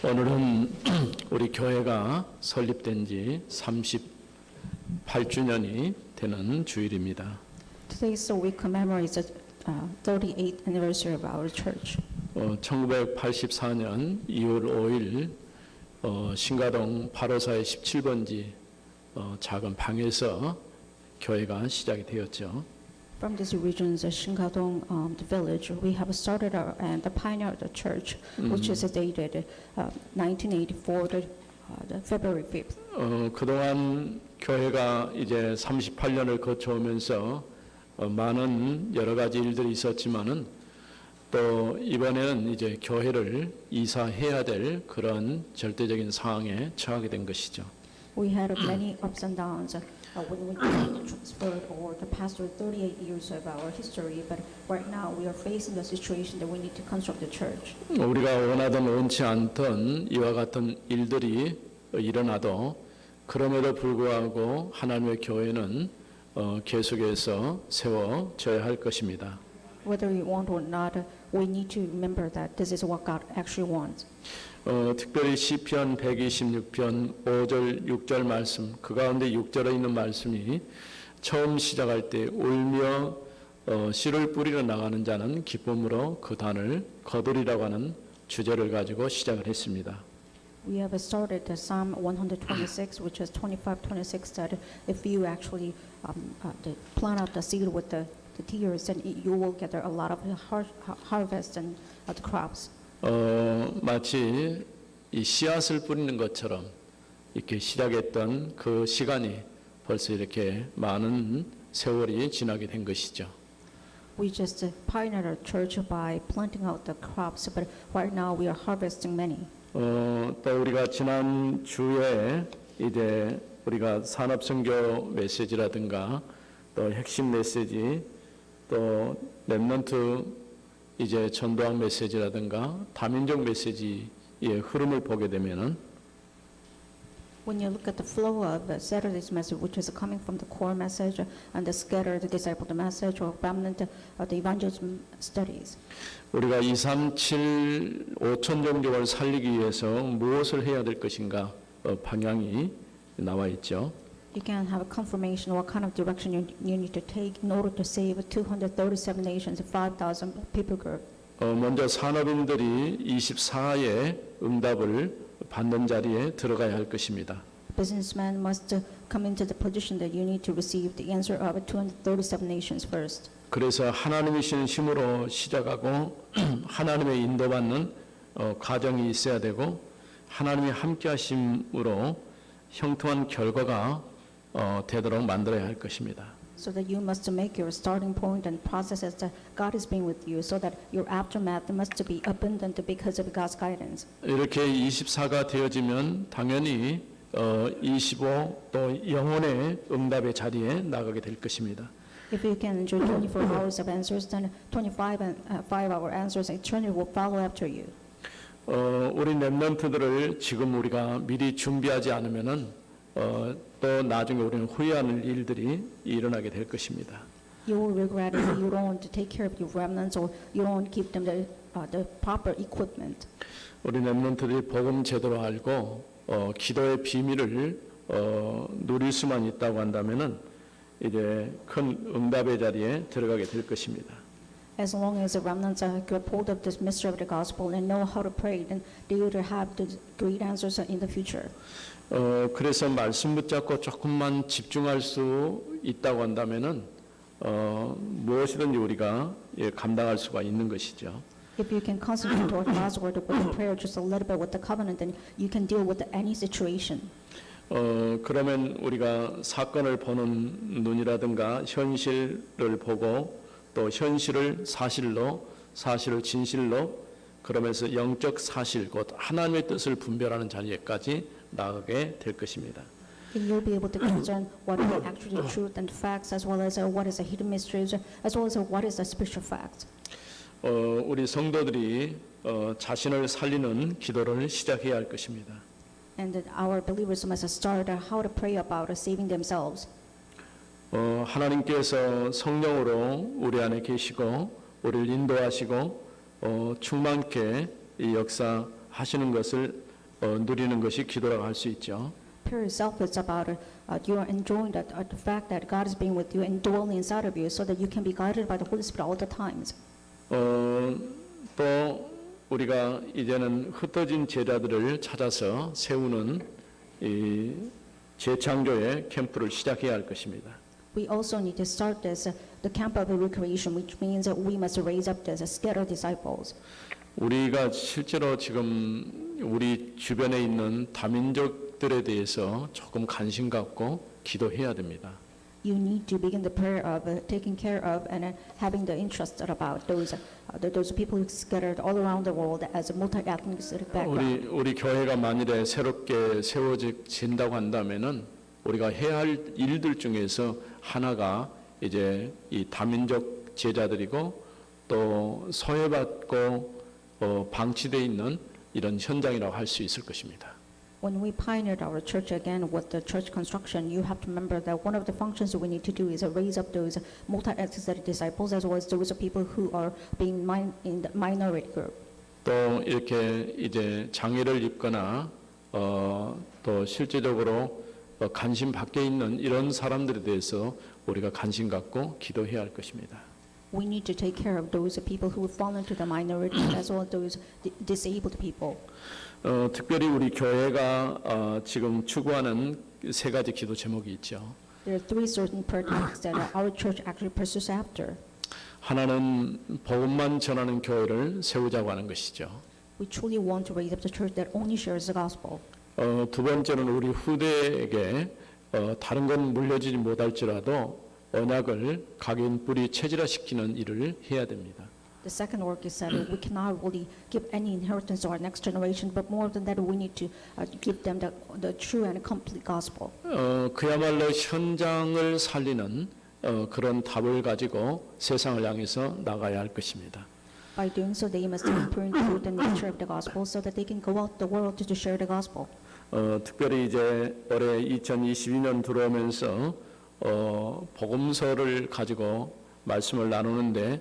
오늘은 우리 교회가 설립된 지 38주년이 되는 주일입니다. Today, so we commemorate the 38th anniversary of our church. 1984년 2월 5일 신가동 854의 17번지 작은 방에서 교회가 시작이 되었죠. From this region, the Shingadong, the village, we have started and the pioneer of the church, which is dated 1984, the February 5th. 그동안 교회가 이제 38년을 거쳐오면서 많은 여러 가지 일들이 있었지만은 또 이번에는 이제 교회를 이사해야 될 그런 절대적인 상황에 처하게 된 것이죠. We had many ups and downs when we transferred or the past 38 years of our history, but right now we are facing the situation that we need to construct the church. 우리가 원하던 원치 않던 이와 같은 일들이 일어나도 그럼에도 불구하고 하나님의 교회는 계속해서 세워져야 할 것입니다. Whether we want or not, we need to remember that this is what God actually wants. 특별히 시편 126편 5절 6절 말씀, 그 가운데 6절에 있는 말씀이 처음 시작할 때 울며 씨를 뿌리러 나가는 자는 기쁨으로 그 단을 거두리라고 하는 주제를 가지고 시작을 했습니다. We have started the Psalm 126, which is 25:26, that if you actually plant out the seed with the tears, then you will gather a lot of harvest and the crops. 마치 이 씨앗을 뿌리는 것처럼 이렇게 시작했던 그 시간이 벌써 이렇게 많은 세월이 지나게 된 것이죠. We just pioneered our church by planting out the crops, but right now we are harvesting many. 또 우리가 지난 주에 이제 우리가 산업선교 메시지라든가 또 핵심 메시지 또 렘넌트 이제 전도학 메시지라든가 다민족 메시지의 흐름을 보게 되면은 When you look at the flow of Saturday's message, which is coming from the core message and the scattered discipled message or remnant of the evangelism studies, 우리가 237 5천 종족을 살리기 위해서 무엇을 해야 될 것인가 방향이 나와 있죠. you can have a confirmation what kind of direction you need to take in order to save 237 nations and 5,000 people group. 먼저 산업인들이 24의 응답을 받는 자리에 들어가야 할 것입니다. Businessmen must come into the position that you need to receive the answer of 237 nations first. 그래서 하나님이신 힘으로 시작하고 하나님의 인도받는 과정이 있어야 되고 하나님이 함께하심으로 형통한 결과가 되도록 만들어야 할 것입니다. So that you must make your starting point and process as that God is being with you, so that your aftermath must be abundant because of God's guidance. 이렇게 24가 되어지면 당연히 25 또 영혼의 응답의 자리에 나가게 될 것입니다. If you can enjoy 24 hours of answers, then 25 and 5-hour answers eternity will follow after you. 우리 렘넌트들을 지금 우리가 미리 준비하지 않으면은 또 나중에 우리는 후회하는 일들이 일어나게 될 것입니다. You will regret if you don't take care of your remnants or you don't give them the proper equipment. 우리 렘넌트들이 복음 제대로 알고 기도의 비밀을 누릴 수만 있다고 한다면은 이제 큰 응답의 자리에 들어가게 될 것입니다. As long as the remnants grab hold of this mystery of the gospel and know how to pray, then they will have the great answers in the future. 그래서 말씀 붙잡고 조금만 집중할 수 있다고 한다면은 무엇이든지 우리가 감당할 수가 있는 것이죠. If you can concentrate toward God's word with prayer just a little bit with the covenant, then you can deal with any situation. 그러면 우리가 사건을 보는 눈이라든가 현실을 보고 또 현실을 사실로, 사실을 진실로, 그러면서 영적 사실, 곧 하나님의 뜻을 분별하는 자리에까지 나가게 될 것입니다. And you'll be able to discern what is actually the truth and facts, as well as what is the hidden mysteries, as well as what is the spiritual fact. 우리 성도들이 자신을 살리는 기도를 시작해야 할 것입니다. And that our believers must start how to pray about saving themselves. 하나님께서 성령으로 우리 안에 계시고 우리를 인도하시고 충만케 이 역사하시는 것을 누리는 것이 기도라고 할 수 있죠. Prayer itself is about you are enjoying the fact that God is being with you and dwelling inside of you so that you can be guided by the Holy Spirit all the times. 또 우리가 이제는 흩어진 제자들을 찾아서 세우는 이 재창조의 캠프를 시작해야 할 것입니다. We also need to start the camp of recreation, which means that we must raise up the scattered disciples. 우리가 실제로 지금 우리 주변에 있는 다민족들에 대해서 조금 관심 갖고 기도해야 됩니다. You need to begin the prayer of taking care of and having the interest about those people scattered all around the world as a multi-ethnic background. 우리 교회가 만일에 새롭게 세워진다고 한다면은 우리가 해야 할 일들 중에서 하나가 이제 이 다민족 제자들이고 또 소외받고 방치되어 있는 이런 현장이라고 할 수 있을 것입니다. When we pioneered our church again with the church construction, you have to remember that one of the functions we need to do is raise up those multi-ethnic disciples as well as those people who are being in the minority group. 또 이렇게 이제 장애를 입거나 또 실제적으로 관심 밖에 있는 이런 사람들에 대해서 우리가 관심 갖고 기도해야 할 것입니다. We need to take care of those people who fall into the minority as well as those disabled people. 특별히 우리 교회가 지금 추구하는 세 가지 기도 제목이 있죠. There are three certain prayer topics that our church actually pursues after. 하나는 복음만 전하는 교회를 세우자고 하는 것이죠. We truly want to raise up the church that only shares the gospel. 두 번째는 우리 후대에게 다른 건 물려주지 못할지라도 언약을 각인 뿌리 체질화시키는 일을 해야 됩니다. The second work is that we cannot really give any inheritance to our next generation, but more than that, we need to give them the true and complete gospel. 그야말로 현장을 살리는 그런 답을 가지고 세상을 향해서 나가야 할 것입니다. By doing so, they must imprint the nature of the gospel so that they can go out the world to share the gospel. 특별히 이제 올해 2022년 들어오면서 복음서를 가지고 말씀을 나누는데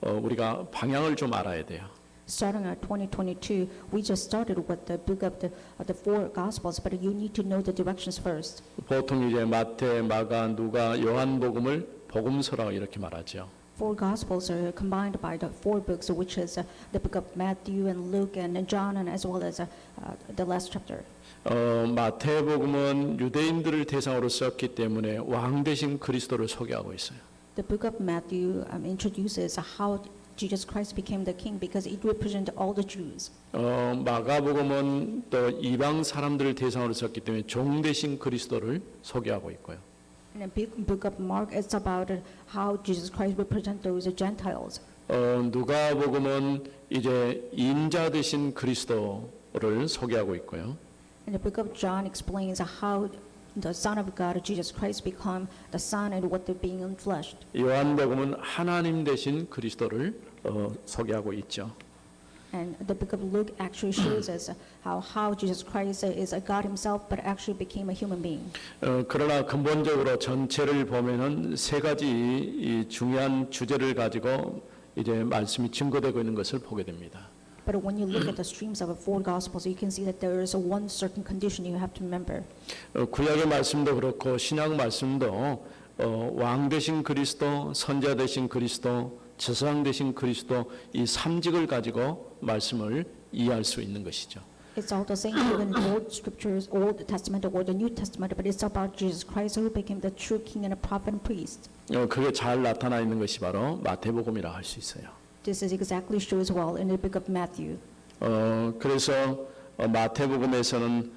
우리가 방향을 좀 알아야 돼요. Starting at 2022, we just started with the book of the four gospels, but you need to know the directions first. 보통 이제 마태, 마가, 누가, 요한복음을 복음서라고 이렇게 말하죠. Four gospels are combined by the four books, which is the book of Matthew and Luke and John, and as well as the last chapter. 마태복음은 유대인들을 대상으로 썼기 때문에 왕 대신 그리스도를 소개하고 있어요. The book of Matthew introduces how Jesus Christ became the king because it represented all the Jews. 마가복음은 또 이방 사람들을 대상으로 썼기 때문에 종 대신 그리스도를 소개하고 있고요. And the book of Mark is about how Jesus Christ represents those Gentiles. 누가복음은 이제 인자 되신 그리스도를 소개하고 있고요. And the book of John explains how the Son of God, Jesus Christ, become the Son and what they're being enfleshed. 요한복음은 하나님 되신 그리스도를 소개하고 있죠. And the book of Luke actually shows us how Jesus Christ is a God himself, but actually became a human being. 그러나 근본적으로 전체를 보면은 세 가지 이 중요한 주제를 가지고 이제 말씀이 증거되고 있는 것을 보게 됩니다. But when you look at the streams of the four gospels, you can see that there is one certain condition you have to remember. 구약의 말씀도 그렇고 신약 말씀도 왕 되신 그리스도, 선자 되신 그리스도, 제사장 되신 그리스도 이 삼직을 가지고 말씀을 이해할 수 있는 것이죠. It's all the same even in the Old Scriptures, Old Testament or the New Testament, but it's about Jesus Christ who became the true King and a prophet and priest. 그게 잘 나타나 있는 것이 바로 마태복음이라 할 수 있어요. This is exactly shows well in the book of Matthew. 그래서 마태복음에서는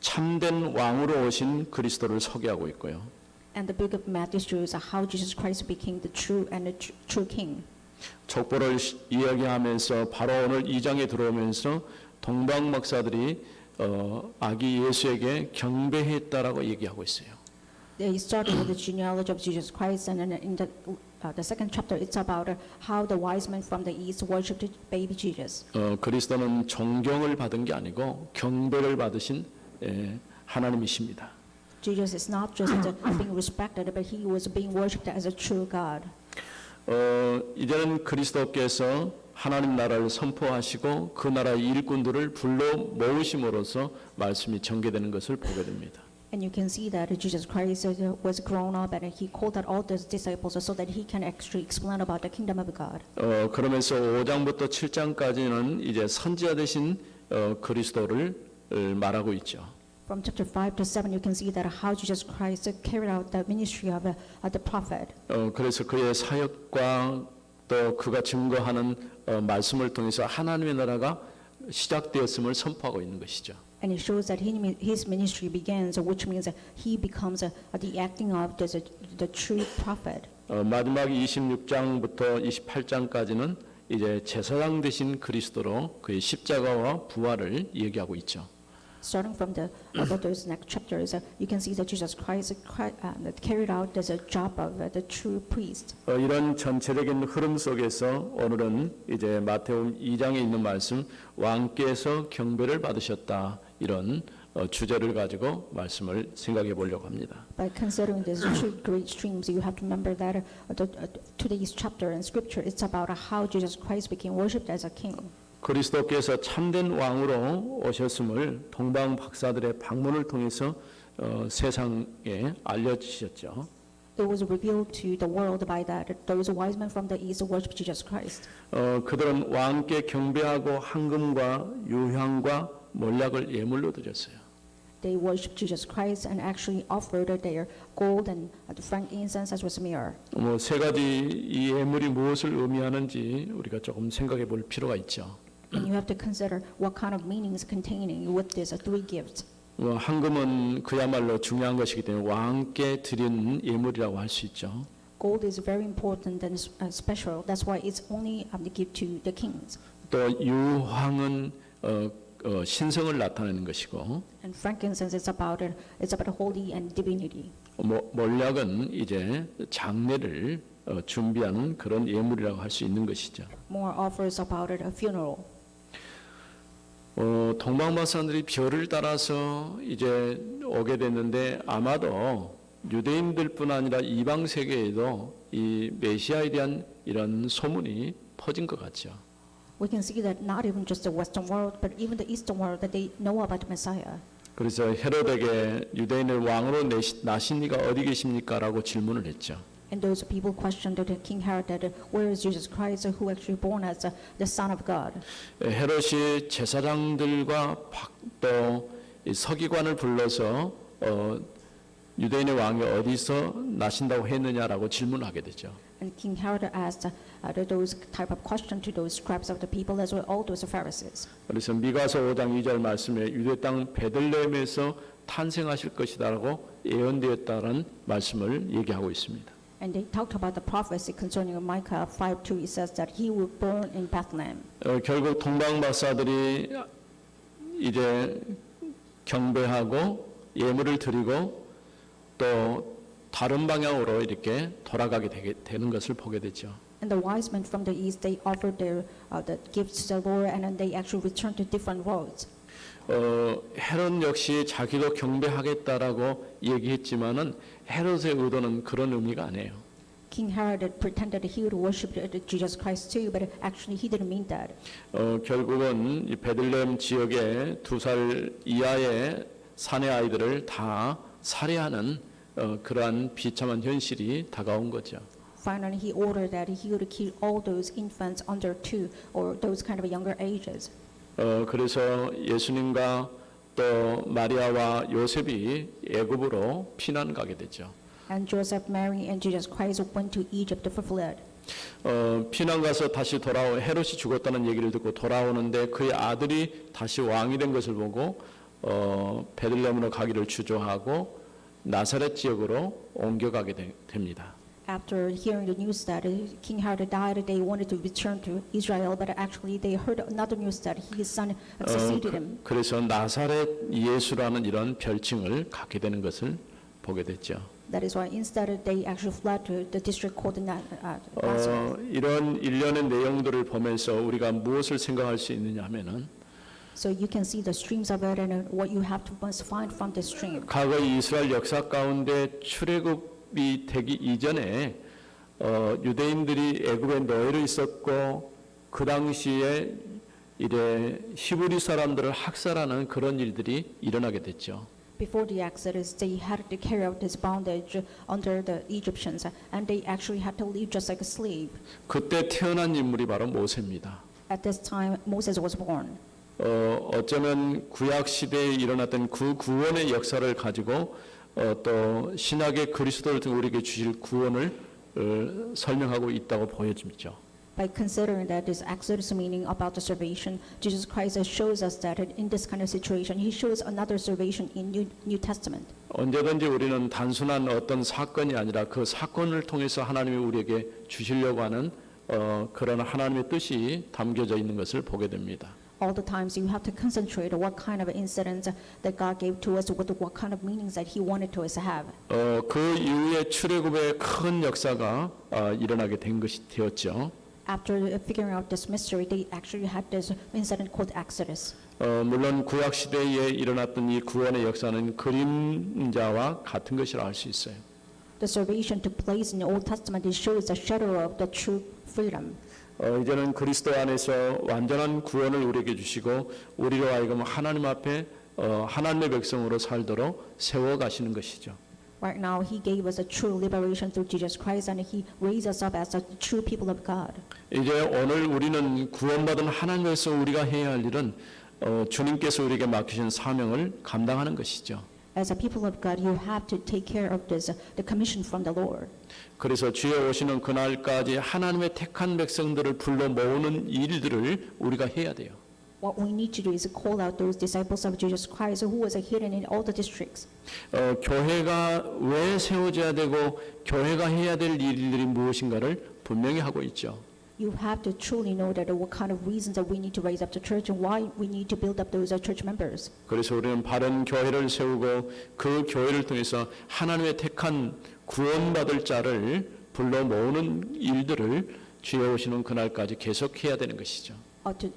참된 왕으로 오신 그리스도를 소개하고 있고요. And the book of Matthew shows how Jesus Christ became the true and the true King. 족보를 이야기하면서 바로 오늘 2장에 들어오면서 동방 목사들이 아기 예수에게 경배했다라고 얘기하고 있어요. They started with the genealogy of Jesus Christ, and then in the second chapter, it's about how the wise men from the east worshipped baby Jesus. 그리스도는 존경을 받은 게 아니고 경배를 받으신 하나님이십니다. Jesus is not just being respected, but he was being worshipped as a true God. 이제는 그리스도께서 하나님 나라를 선포하시고 그 나라의 일꾼들을 불러 모으심으로써 말씀이 전개되는 것을 보게 됩니다. And you can see that Jesus Christ was grown up and he called out all those disciples so that he can actually explain about the kingdom of God. 그러면서 5장부터 7장까지는 이제 선지자 되신 그리스도를 말하고 있죠. From chapter 5 to 7, you can see that how Jesus Christ carried out the ministry of the prophet. 그래서 그의 사역과 또 그가 증거하는 말씀을 통해서 하나님의 나라가 시작되었음을 선포하고 있는 것이죠. And it shows that his ministry begins, which means that he becomes the acting of the true prophet. 마지막 26장부터 28장까지는 이제 제사장 되신 그리스도로 그의 십자가와 부활을 얘기하고 있죠. Starting from those next chapters, you can see that Jesus Christ that carried out as a job of the true priest. 이런 전체적인 흐름 속에서 오늘은 이제 마태복음 2장에 있는 말씀 왕께서 경배를 받으셨다 이런 주제를 가지고 말씀을 생각해 보려고 합니다. By considering these two great streams, you have to remember that today's chapter in Scripture is about how Jesus Christ became worshipped as a king. 그리스도께서 참된 왕으로 오셨음을 동방 박사들의 방문을 통해서 세상에 알려주셨죠. It was revealed to the world by that those wise men from the east worshiped Jesus Christ. 그들은 왕께 경배하고 황금과 유향과 몰약을 예물로 드렸어요. They worshipped Jesus Christ and actually offered their gold and frankincense as was myrrh. 세 가지 이 예물이 무엇을 의미하는지 우리가 조금 생각해 볼 필요가 있죠. And you have to consider what kind of meanings containing with these three gifts. 황금은 그야말로 중요한 것이기 때문에 왕께 드린 예물이라고 할 수 있죠. Gold is very important and special. That's why it's only the gift to the kings. 또 유황은 신성을 나타내는 것이고, And frankincense is about holy and divinity. 몰약은 이제 장례를 준비하는 그런 예물이라고 할 수 있는 것이죠. More offers about a funeral. 동방박사들이 별을 따라서 이제 오게 됐는데 아마도 유대인들뿐 아니라 이방 세계에도 이 메시아에 대한 이런 소문이 퍼진 것 같죠. We can see that not even just the Western world, but even the Eastern world, that they know about Messiah. 그래서 헤롯에게 유대인을 왕으로 나신 이가 어디 계십니까라고 질문을 했죠. And those people questioned King Herod that where is Jesus Christ, who actually born as the Son of God. 헤롯이 제사장들과 또 서기관을 불러서 유대인의 왕이 어디서 나신다고 했느냐라고 질문하게 되죠. And King Herod asked those type of question to those scribes of the people as well, all those Pharisees. 그래서 미가서 5장 2절 말씀에 유대 땅 베들레헴에서 탄생하실 것이다라고 예언되었다는 말씀을 얘기하고 있습니다. And they talked about the prophecy concerning Micah 5:2. It says that he will born in Bethlehem. 결국 동방 박사들이 이제 경배하고 예물을 드리고 또 다른 방향으로 이렇게 돌아가게 되는 것을 보게 되죠. And the wise men from the east, they offered their the gifts to the Lord, and then they actually returned to different roads. 헤롯 역시 자기도 경배하겠다라고 얘기했지만은 헤롯의 의도는 그런 의미가 아니에요. King Herod pretended he would worship Jesus Christ too, but actually he didn't mean that. 결국은 이 베들레헴 지역의 2살 이하의 사내 아이들을 다 살해하는 그러한 비참한 현실이 다가온 거죠. Finally, he ordered that he would kill all those infants under 2 or those kind of younger ages. 그래서 예수님과 또 마리아와 요셉이 애굽으로 피난 가게 되죠. And Joseph, Mary, and Jesus Christ went to Egypt for fled. 피난 가서 다시 헤롯이 죽었다는 얘기를 듣고 돌아오는데 그의 아들이 다시 왕이 된 것을 보고 베들레헴으로 가기를 주저하고 나사렛 지역으로 옮겨가게 됩니다. After hearing the news that King Herod died, they wanted to return to Israel, but actually they heard another news that his son succeeded him. 그래서 나사렛 예수라는 이런 별칭을 갖게 되는 것을 보게 됐죠. That is why instead they actually fled to the district called Nazareth. 이런 일련의 내용들을 보면서 우리가 무엇을 생각할 수 있느냐 하면은 So you can see the streams of it and what you have to must find from the stream. 과거 이스라엘 역사 가운데 출애굽이 되기 이전에 유대인들이 애굽에 노예로 있었고 그 당시에 이래 히브리 사람들을 학살하는 그런 일들이 일어나게 됐죠. Before the Exodus, they had to carry out this bondage under the Egyptians, and they actually had to live just like a slave. 그때 태어난 인물이 바로 모세입니다. At this time, Moses was born. 어쩌면 구약 시대에 일어났던 그 구원의 역사를 가지고 또 신약의 그리스도를 통해 우리에게 주실 구원을 설명하고 있다고 보여집니다. By considering that this Exodus meaning about the salvation, Jesus Christ shows us that in this kind of situation, He shows another salvation in New Testament. 언제든지 우리는 단순한 어떤 사건이 아니라 그 사건을 통해서 하나님이 우리에게 주시려고 하는 그런 하나님의 뜻이 담겨져 있는 것을 보게 됩니다. All the times you have to concentrate on what kind of incidents that God gave to us, what kind of meanings that He wanted to us to have. 그 이후에 출애굽의 큰 역사가 일어나게 된 것이 되었죠. After figuring out this mystery, they actually had this incident called Exodus. 물론 구약 시대에 일어났던 이 구원의 역사는 그림자와 같은 것이라 할 수 있어요. The salvation took place in the Old Testament. It shows the shadow of the true freedom. 이제는 그리스도 안에서 완전한 구원을 우리에게 주시고 우리로 하여금 하나님 앞에 하나님의 백성으로 살도록 세워 가시는 것이죠. Right now, He gave us a true liberation through Jesus Christ, and He raised us up as the true people of God. 이제 오늘 우리는 구원받은 하나님에서 우리가 해야 할 일은 주님께서 우리에게 맡기신 사명을 감당하는 것이죠. As a people of God, you have to take care of this, the commission from the Lord. 그래서 주의 오시는 그날까지 하나님의 택한 백성들을 불러 모으는 일들을 우리가 해야 돼요. What we need to do is call out those disciples of Jesus Christ who was hidden in all the districts. 교회가 왜 세워져야 되고 교회가 해야 될 일들이 무엇인가를 분명히 하고 있죠. You have to truly know that what kind of reasons that we need to raise up the church and why we need to build up those church members. 그래서 우리는 바른 교회를 세우고 그 교회를 통해서 하나님의 택한 구원받을 자를 불러 모으는 일들을 주의 오시는 그날까지 계속해야 되는 것이죠.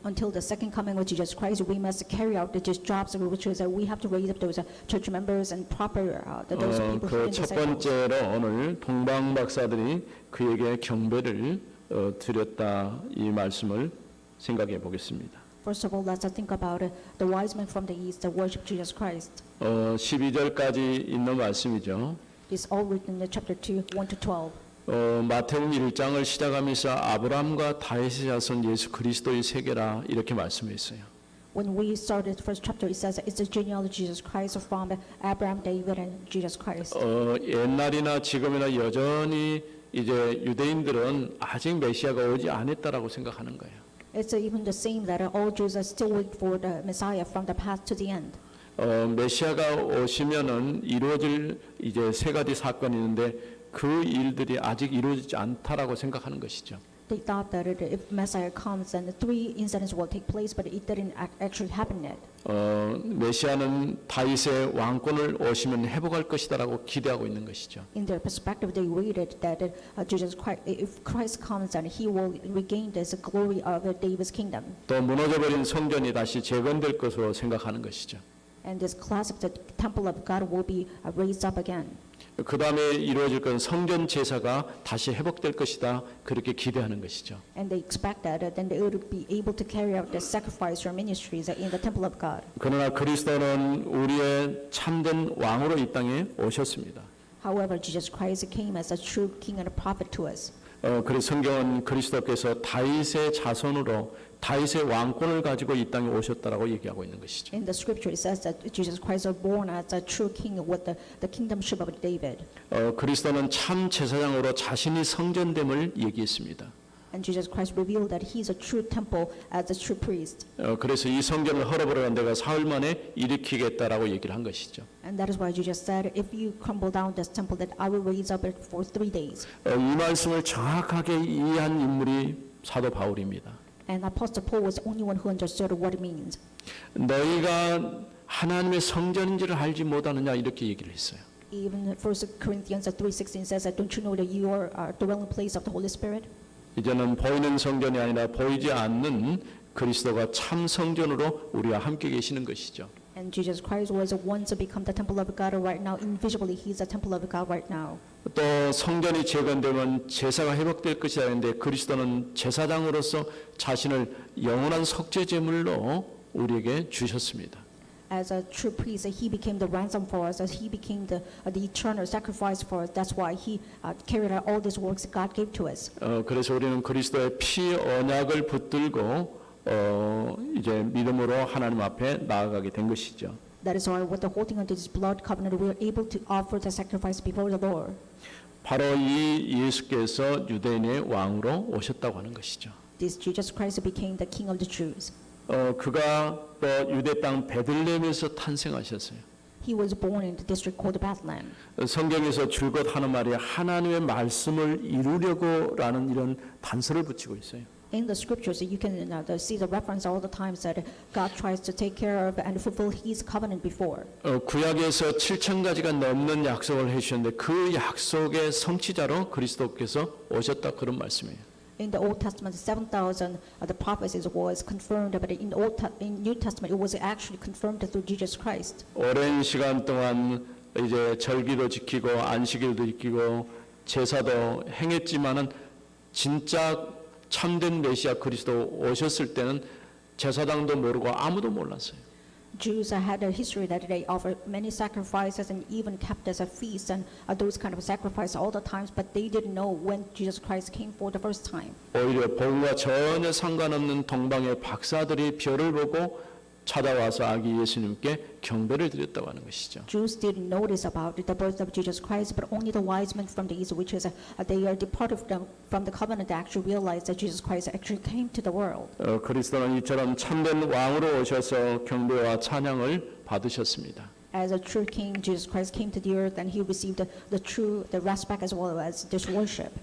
Until the second coming of Jesus Christ, we must carry out these jobs, which is that we have to raise up those church members and proper those people who 그 첫 번째로 오늘 동방 박사들이 그에게 경배를 드렸다 이 말씀을 생각해 보겠습니다. First of all, let's think about the wise men from the east that worship Jesus Christ. 12절까지 있는 말씀이죠. It's all written in chapter 2, 1 to 12. 마태복음 1장을 시작하면서 아브라함과 다윗의 자손 예수 그리스도의 세계라 이렇게 말씀했어요. When we started the first chapter, it says it's the genealogy of Jesus Christ from Abraham, David, and Jesus Christ. 옛날이나 지금이나 여전히 이제 유대인들은 아직 메시아가 오지 않았다라고 생각하는 거예요. It's even the same that all Jews are still waiting for the Messiah from the past to the end. 메시아가 오시면은 이루어질 이제 세 가지 사건이 있는데 그 일들이 아직 이루어지지 않다라고 생각하는 것이죠. They thought that if Messiah comes, then the three incidents will take place, but it didn't actually happen yet. 메시아는 다윗의 왕권을 오시면 회복할 것이다라고 기대하고 있는 것이죠. In their perspective, they waited that Jesus Christ, if Christ comes, then He will regain this glory of David's kingdom. 또 무너져버린 성전이 다시 재건될 것으로 생각하는 것이죠. And this classic, the temple of God, will be raised up again. 그 다음에 이루어질 건 성전 제사가 다시 회복될 것이다 그렇게 기대하는 것이죠. And they expect that then they would be able to carry out the sacrifice or ministries in the temple of God. 그러나 그리스도는 우리의 참된 왕으로 이 땅에 오셨습니다. However, Jesus Christ came as a true king and a prophet to us. 그래서 성경은 그리스도께서 다윗의 자손으로 다윗의 왕권을 가지고 이 땅에 오셨다라고 얘기하고 있는 것이죠. In the scripture, it says that Jesus Christ was born as a true king with the kingdomship of David. 그리스도는 참 제사장으로 자신이 성전됨을 얘기했습니다. And Jesus Christ revealed that He is a true temple as a true priest. 그래서 이 성전을 헐어버리는 내가 사흘 만에 일으키겠다라고 얘기를 한 것이죠. And that is why Jesus said, if you crumble down this temple, that I will raise up it for 3 days. 이 말씀을 정확하게 이해한 인물이 사도 바울입니다. And Apostle Paul was the only one who understood what it means. 너희가 하나님의 성전인지를 알지 못하느냐 이렇게 얘기를 했어요. Even 1 Corinthians 3:16 says that don't you know that you are dwelling place of the Holy Spirit? 이제는 보이는 성전이 아니라 보이지 않는 그리스도가 참 성전으로 우리와 함께 계시는 것이죠. And Jesus Christ was once to become the temple of God, right now invisibly he is the temple of God right now. 또 성전이 재건되면 제사가 회복될 것이라 했는데 그리스도는 제사장으로서 자신을 영원한 속죄 제물로 우리에게 주셨습니다. As a true priest, he became the ransom for us, as he became the eternal sacrifice for us. That's why he carried out all these works God gave to us. 그래서 우리는 그리스도의 피 언약을 붙들고 이제 믿음으로 하나님 앞에 나아가게 된 것이죠. That is why with the holding of this blood covenant, we are able to offer the sacrifice before the Lord. 바로 이 예수께서 유대인의 왕으로 오셨다고 하는 것이죠. This Jesus Christ became the King of the Jews. 그가 또 유대 땅 베들레헴에서 탄생하셨어요. He was born in the district called Bethlehem. 성경에서 줄곧 하는 말이 하나님의 말씀을 이루려고라는 이런 단서를 붙이고 있어요. In the scriptures, you can see the reference all the times that God tries to take care of and fulfill His covenant before. 구약에서 7,000가지가 넘는 약속을 해주셨는데 그 약속의 성취자로 그리스도께서 오셨다 그런 말씀이에요. In the Old Testament, 7,000 the prophecies was confirmed, but in New Testament, it was actually confirmed through Jesus Christ. 오랜 시간 동안 이제 절기도 지키고 안식일도 지키고 제사도 행했지만은 진짜 참된 메시아 그리스도 오셨을 때는 제사장도 모르고 아무도 몰랐어요. Jews had a history that they offered many sacrifices and even kept as a feast and those kind of sacrifices all the times, but they didn't know when Jesus Christ came for the first time. 오히려 복음과 전혀 상관없는 동방의 박사들이 별을 보고 찾아와서 아기 예수님께 경배를 드렸다고 하는 것이죠. Jews didn't notice about the birth of Jesus Christ, but only the wise men from the east, which is they are departed from the covenant, that actually realized that Jesus Christ actually came to the world. 그리스도는 이처럼 참된 왕으로 오셔서 경배와 찬양을 받으셨습니다. As a true king, Jesus Christ came to the earth and he received the respect as well as this worship.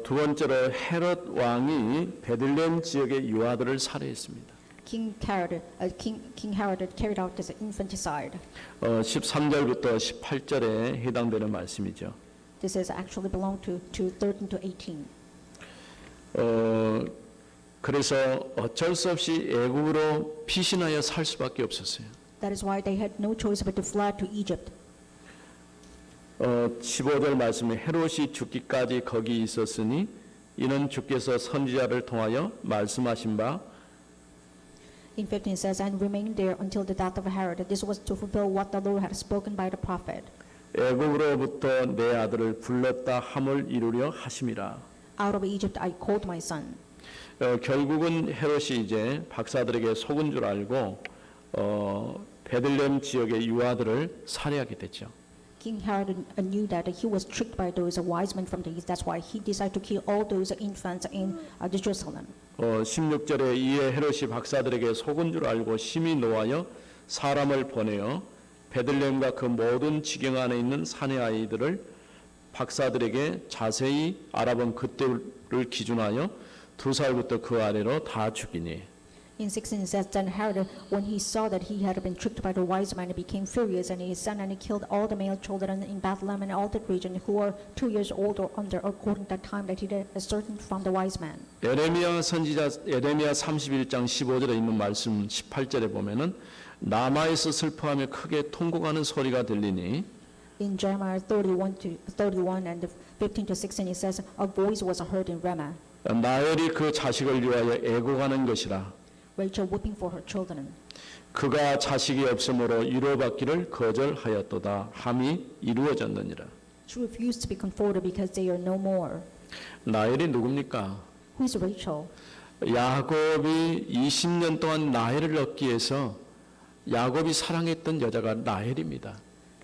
두 번째로 헤롯 왕이 베들레헴 지역의 유아들을 살해했습니다. King Herod carried out this infanticide. 13절부터 18절에 해당되는 말씀이죠. This is actually belong to 13 to 18. 그래서 어쩔 수 없이 애굽으로 피신하여 살 수밖에 없었어요. That is why they had no choice but to fly to Egypt. 15절 말씀에 헤롯이 죽기까지 거기 있었으니 이는 주께서 선지자를 통하여 말씀하신 바 In 15 it says, and remained there until the death of Herod. This was to fulfill what the Lord had spoken by the prophet. 애굽으로부터 내 아들을 불렀다 함을 이루려 하심이라. Out of Egypt I called my son. 결국은 헤롯이 이제 박사들에게 속은 줄 알고 베들레헴 지역의 유아들을 살해하게 됐죠. King Herod knew that he was tricked by those wise men from the east. That's why he decided to kill all those infants in Jerusalem. 16절에 이에 헤롯이 박사들에게 속은 줄 알고 심히 노하여 사람을 보내어 베들레헴과 그 모든 지경 안에 있는 사내 아이들을 박사들에게 자세히 알아본 그때를 기준하여 2살부터 그 아래로 다 죽이니. In 16 it says, then Herod, when he saw that he had been tricked by the wise men, became furious, and he sent and he killed all the male children in Bethlehem and all that region who were 2 years old or under, according to the time that he had ascertained from the wise men. 예레미야 선지자 예레미야 31장 15절에 있는 말씀 18절에 보면은 라마에서 슬퍼하며 크게 통곡하는 소리가 들리니. In Jeremiah 31 and 15 to 16 it says, a voice was heard in Ramah, 나엘이 그 자식을 위하여 애곡하는 것이라. Rachel weeping for her children. 그가 자식이 없으므로 위로받기를 거절하였도다 함이 이루어졌느니라. She refused to be comforted because they are no more. 나엘이 누굽니까? Who is Rachel? 야곱이 20년 동안 나엘을 얻기 위해서 야곱이 사랑했던 여자가 나엘입니다.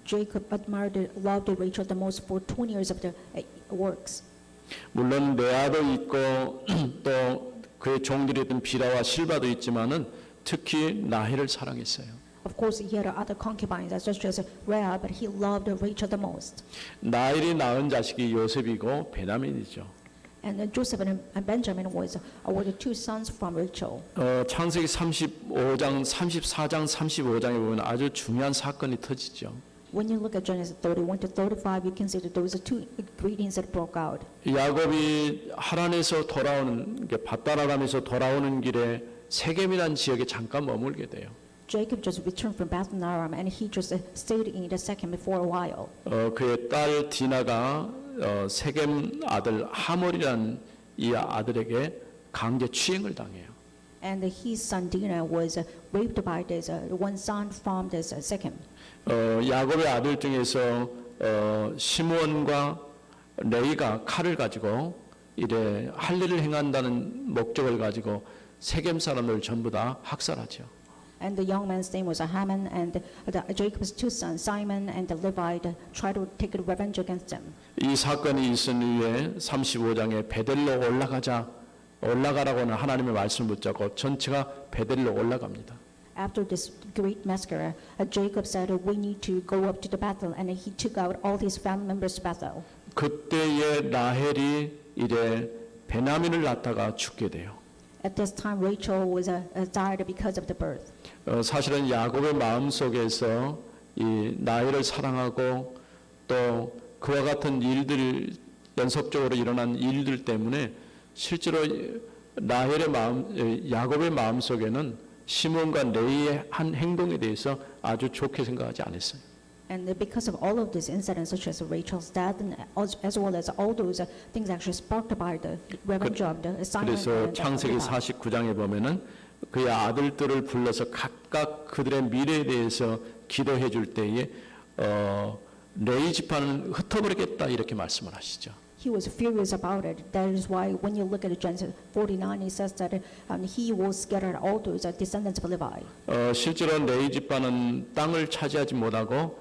Jacob loved Rachel the most for 20 years of the works. 물론 레아도 있고 또 그의 종들이었던 비라와 실바도 있지만은 특히 나헬을 사랑했어요. Of course, he had other concubines, such as Rhea, but he loved Rachel the most. 나헬이 낳은 자식이 요셉이고 베냐민이죠. And Joseph and Benjamin were the two sons from Rachel. 창세기 34장 35장에 보면 아주 중요한 사건이 터지죠. When you look at Genesis 31 to 35, you can see that those are two ingredients that broke out. 야곱이 하란에서 밭 따라가면서 돌아오는 길에 세겜이라는 지역에 잠깐 머물게 돼요. Jacob just returned from Bethlehem and he just stayed in the Shechem for a while. 그의 딸 디나가 세겜 아들 하몰이라는 이 아들에게 강제 추행을 당해요. And his son Dinah was raped by this one son from this Shechem. 야곱의 아들 중에서 시므온과 레이가 칼을 가지고 이래 할 일을 행한다는 목적을 가지고 세겜 사람들 전부 다 학살하죠. And the young man's name was Haman, and Jacob's two sons, Simon and the Levite, tried to take revenge against him. 이 사건이 있은 이후에 35장에 베델로 올라가라고는 하나님의 말씀을 붙잡고 전체가 베델로 올라갑니다. After this great massacre, Jacob said, "We need to go up to the Bethel," and he took out all his family members to Bethel. 그때에 라헬이 이래 베냐민을 낳다가 죽게 돼요. At this time, Rachel was died because of the birth. 사실은 야곱의 마음 속에서 이 라헬을 사랑하고 또 그와 같은 일들 연속적으로 일어난 일들 때문에 실제로 라헬의 마음, 야곱의 마음 속에는 시몬과 레이의 한 행동에 대해서 아주 좋게 생각하지 않았어요. And because of all of these incidents, such as Rachel's death, and as well as all those things actually sparked by the revenge of the Simon 그래서 and 창세기 Levi. 49장에 보면은 그의 아들들을 불러서 각각 그들의 미래에 대해서 기도해 줄 때에 레이 지파는 흩어버리겠다 이렇게 말씀을 하시죠. He was furious about it. That is why when you look at Genesis 49, it says that he will scatter all those descendants of Levi. 실제로 레이 지파는 땅을 차지하지 못하고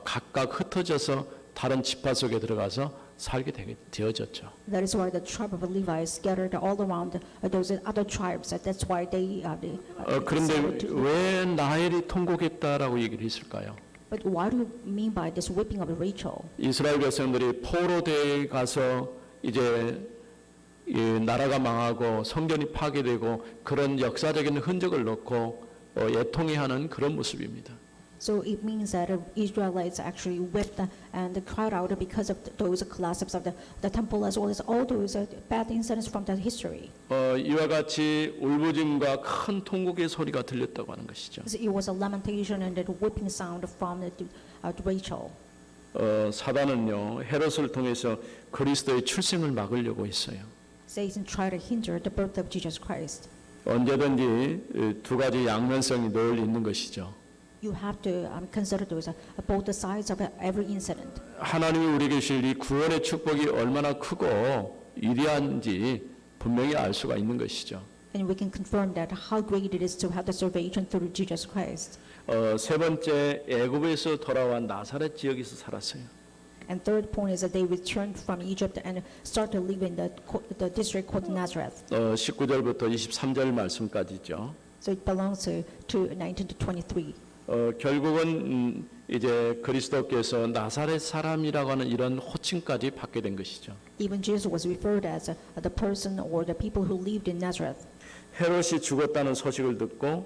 각각 흩어져서 다른 지파 속에 들어가서 살게 되어졌죠. That is why the tribe of Levi is scattered all around those other tribes. That's why they 그런데 decided to- 왜 라헬이 통곡했다라고 얘기를 했을까요? But what do you mean by this whipping of Rachel? 이스라엘 백성들이 포로대에 가서 이제 이 나라가 망하고 성전이 파괴되고 그런 역사적인 흔적을 놓고 애통해하는 그런 모습입니다. So it means that Israelites actually wept and cried out because of those collapses of the temple, as well as all those bad incidents from the history. 이와 같이 울부짖음과 큰 통곡의 소리가 들렸다고 하는 것이죠. It was a lamentation and a whipping sound from Rachel. 사단은요 헤롯을 통해서 그리스도의 출생을 막으려고 했어요. Satan tried to hinder the birth of Jesus Christ. 언제든지 두 가지 양면성이 늘 있는 것이죠. You have to consider those both the sides of every incident. 하나님이 우리에게 주실 이 구원의 축복이 얼마나 크고 위대한지 분명히 알 수가 있는 것이죠. And we can confirm that how great it is to have the salvation through Jesus Christ. 세 번째 애굽에서 돌아온 나사렛 지역에서 살았어요. And third point is that they returned from Egypt and started to live in the district called Nazareth. 19절부터 23절 말씀까지죠. So it belongs to 19 to 23. 결국은 이제 그리스도께서 나사렛 사람이라고 하는 이런 호칭까지 받게 된 것이죠. Even Jesus was referred as the person or the people who lived in Nazareth. 헤롯이 죽었다는 소식을 듣고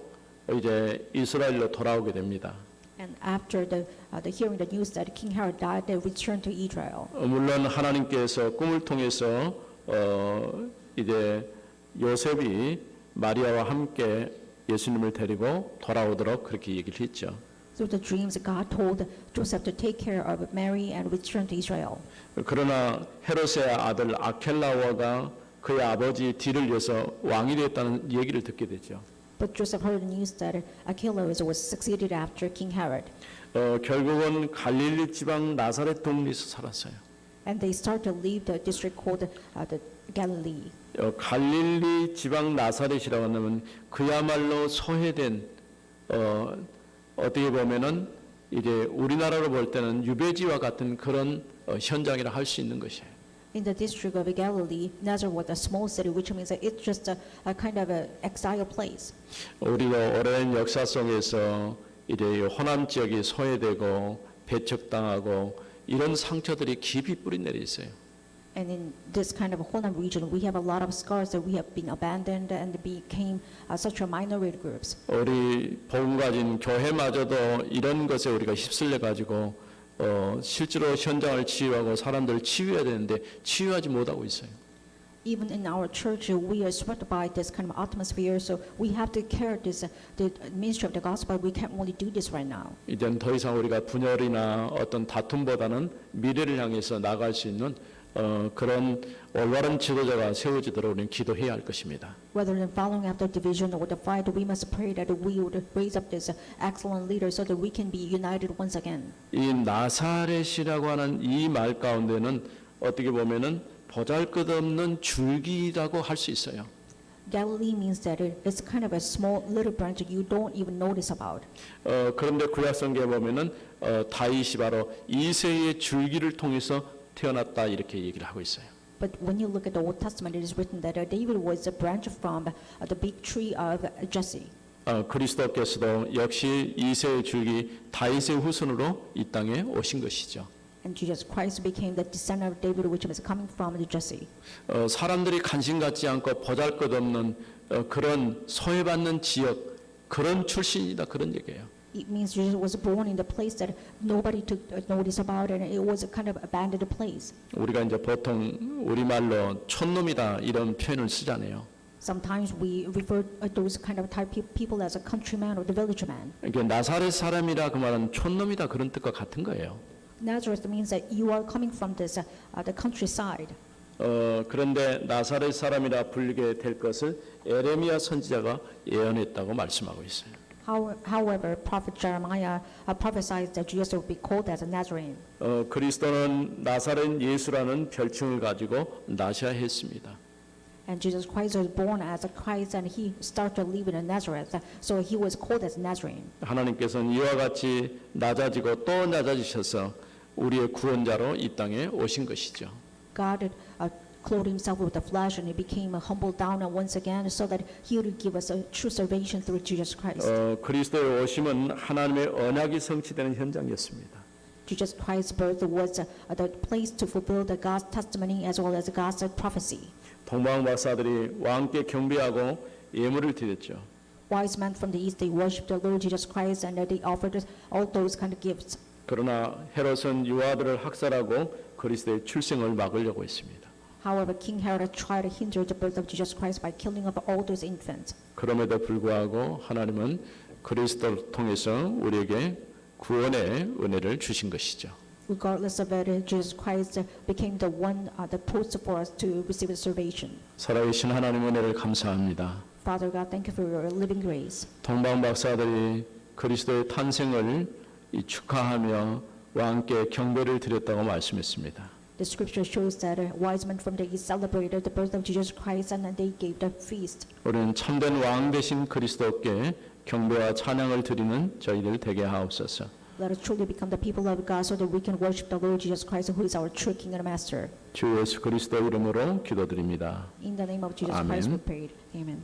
이제 이스라엘로 돌아오게 됩니다. And after the hearing the news that King Herod died, they returned to Israel. 물론 하나님께서 꿈을 통해서 이제 요셉이 마리아와 함께 예수님을 데리고 돌아오도록 그렇게 얘기를 했죠. Through the dreams, God told Joseph to take care of Mary and return to Israel. 그러나 헤롯의 아들 아켈라오가 그의 아버지 뒤를 이어서 왕이 되었다는 얘기를 듣게 되죠. But Joseph heard the news that Archelaus was succeeded after King Herod. 결국은 갈릴리 지방 나사렛 동네에서 살았어요. And they started to leave the district called the Galilee. 갈릴리 지방 나사렛이라고 하면 그야말로 소외된 어떻게 보면은 이제 우리나라로 볼 때는 유배지와 같은 그런 현장이라 할 수 있는 것이에요. In the district of Galilee, Nazareth was a small city, which means that it's just a kind of an exile place. 우리도 오랜 역사 속에서 이제 호남 지역이 소외되고 배척당하고 이런 상처들이 깊이 뿌리 내려 있어요. And in this kind of Honam region, we have a lot of scars that we have been abandoned and became such a minority groups. 우리 복음 가진 교회마저도 이런 것에 우리가 휩쓸려 가지고 실제로 현장을 치유하고 사람들을 치유해야 되는데 치유하지 못하고 있어요. Even in our church, we are swept by this kind of atmosphere, so we have to carry this, the ministry of the gospel. We can't really do this right now. 이제는 더 이상 우리가 분열이나 어떤 다툼보다는 미래를 향해서 나갈 수 있는 그런 올바른 지도자가 세워지도록 우리는 기도해야 할 것입니다. Rather than following after division or the fight, we must pray that we would raise up this excellent leader so that we can be united once again. 이 나사렛이라고 하는 이 말 가운데는 어떻게 보면은 보잘것없는 줄기라고 할 수 있어요. Galilee means that it's kind of a small little branch that you don't even notice about. 그런데 구약성경에 보면은 다윗이 바로 이새의 줄기를 통해서 태어났다 이렇게 얘기를 하고 있어요. But when you look at the Old Testament, it is written that David was a branch from the big tree of Jesse. 그리스도께서도 역시 이새의 줄기 다윗의 후손으로 이 땅에 오신 것이죠. And Jesus Christ became the descendant of David, which was coming from the Jesse. 사람들이 관심 갖지 않고 보잘것없는 그런 소외받는 지역 그런 출신이다 그런 얘기예요. It means Jesus was born in the place that nobody took notice about, and it was a kind of abandoned place. 우리가 이제 보통 우리말로 촌놈이다 이런 표현을 쓰잖아요. Sometimes we refer those kind of type people as a countryman or the village man. 이게 나사렛 사람이라 그 말은 촌놈이다 그런 뜻과 같은 거예요. Nazareth means that you are coming from this the countryside. 그런데 나사렛 사람이라 불리게 될 것을 에레미야 선지자가 예언했다고 말씀하고 있어요. However, prophet Jeremiah prophesied that Jesus would be called as a Nazarene. 그리스도는 나사렛 예수라는 별칭을 가지고 나샤했습니다. And Jesus Christ was born as a Christ, and he started living in Nazareth, so he was called as Nazarene. 하나님께서는 이와 같이 낮아지고 또 낮아지셔서 우리의 구원자로 이 땅에 오신 것이죠. God clothed himself with the flesh, and he became humbled down once again, so that he would give us a true salvation through Jesus Christ. 그리스도의 오심은 하나님의 언약이 성취되는 현장이었습니다. Jesus Christ's birth was the place to fulfill the God's testimony as well as God's prophecy. 동방 박사들이 왕께 경배하고 예물을 드렸죠. Wise men from the east, they worshipped the Lord Jesus Christ, and they offered all those kind of gifts. 그러나 헤롯은 유아들을 학살하고 그리스도의 출생을 막으려고 했습니다. However, King Herod tried to hinder the birth of Jesus Christ by killing off all those infants. 그럼에도 불구하고 하나님은 그리스도를 통해서 우리에게 구원의 은혜를 주신 것이죠. Regardless of it, Jesus Christ became the one, the post for us to receive the salvation. 살아계신 하나님 은혜를 감사합니다. Father God, thank you for your living grace. 동방 박사들이 그리스도의 탄생을 축하하며 왕께 경배를 드렸다고 말씀했습니다. The scripture shows that wise men from the east celebrated the birth of Jesus Christ, and they gave the feast. 우리는 참된 왕 되신 그리스도께 경배와 찬양을 드리는 저희들 되게 하옵소서. Let us truly become the people of God, so that we can worship the Lord Jesus Christ, who is our true King and Master. 주 예수 그리스도 이름으로 기도드립니다. In the name of Jesus Amen. Christ, we pray. Amen.